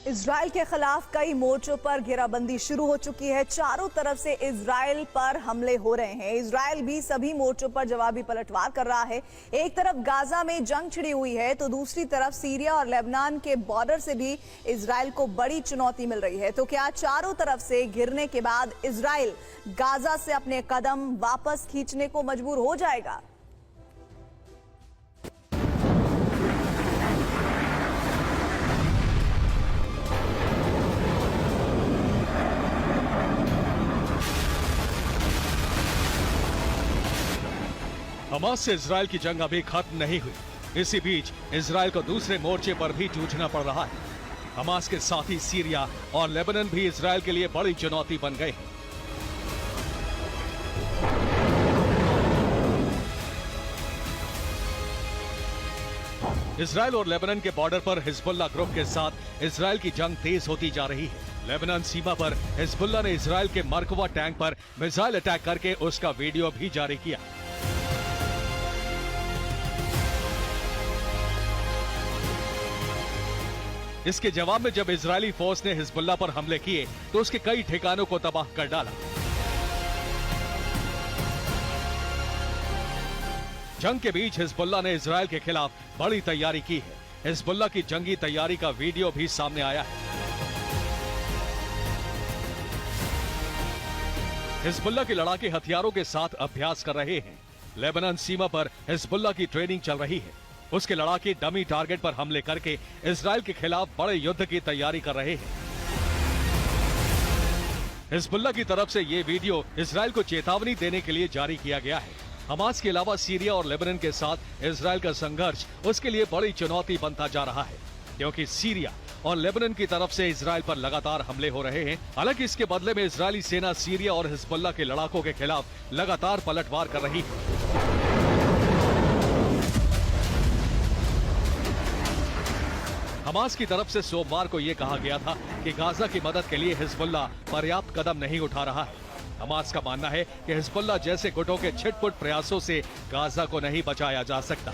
Israel के खिलाफ कई मोर्चों पर घेराबंदी शुरू हो चुकी है। चारों तरफ से इजराइल पर हमले हो रहे हैं। इजराइल भी सभी मोर्चों पर जवाबी पलटवार कर रहा है। एक तरफ गाजा में जंग छिड़ी हुई है तो दूसरी तरफ सीरिया और लेबनान के बॉर्डर से भी इजराइल को बड़ी चुनौती मिल रही है। तो क्या चारों तरफ से घिरने के बाद इजराइल गाजा से अपने कदम वापस खींचने को मजबूर हो जाएगा? हमास से इजराइल की जंग अभी खत्म नहीं हुई। इसी बीच इजराइल को दूसरे मोर्चे पर भी जूझना पड़ रहा है। हमास के साथ ही सीरिया और लेबनान भी इजराइल के लिए बड़ी चुनौती बन गए हैं। इजराइल और लेबनान के बॉर्डर पर हिजबुल्लाह ग्रुप के साथ इजराइल की जंग तेज होती जा रही है। लेबनान सीमा पर हिजबुल्लाह ने इजराइल के मरकवा टैंक पर मिसाइल अटैक करके उसका वीडियो भी जारी किया। इसके जवाब में जब इजरायली फोर्स ने हिजबुल्लाह पर हमले किए तो उसके कई ठिकानों को तबाह कर डाला। जंग के बीच हिजबुल्लाह ने इजराइल के खिलाफ बड़ी तैयारी की है। हिजबुल्लाह की जंगी तैयारी का वीडियो भी सामने आया है। हिजबुल्लाह के लड़ाके हथियारों के साथ अभ्यास कर रहे हैं। लेबनान सीमा पर हिजबुल्लाह की ट्रेनिंग चल रही है। उसके लड़ाके डमी टारगेट पर हमले करके इजराइल के खिलाफ बड़े युद्ध की तैयारी कर रहे हैं। हिजबुल्लाह की तरफ से ये वीडियो इजराइल को चेतावनी देने के लिए जारी किया गया है। हमास के अलावा सीरिया और लेबनान के साथ इजराइल का संघर्ष उसके लिए बड़ी चुनौती बनता जा रहा है, क्योंकि सीरिया और लेबनान की तरफ से इजराइल पर लगातार हमले हो रहे हैं। हालांकि इसके बदले में इजरायली सेना सीरिया और हिजबुल्लाह के लड़ाकों के खिलाफ लगातार पलटवार कर रही है। हमास की तरफ से सोमवार को यह कहा गया था कि गाजा की मदद के लिए हिजबुल्लाह पर्याप्त कदम नहीं उठा रहा है। हमास का मानना है कि हिजबुल्लाह जैसे गुटों के छिटपुट प्रयासों से गाजा को नहीं बचाया जा सकता।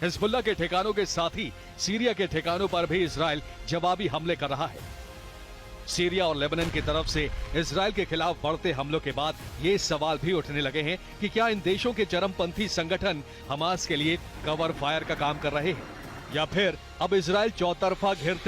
हिजबुल्लाह के ठिकानों के साथ ही सीरिया के ठिकानों पर भी इजराइल जवाबी हमले कर रहा है। सीरिया और लेबनान की तरफ से इजराइल के खिलाफ बढ़ते हमलों के बाद ये सवाल भी उठने लगे हैं कि क्या इन देशों के चरमपंथी संगठन हमास के लिए कवर फायर का काम कर रहे हैं, या फिर अब इजराइल चौतरफा घेरते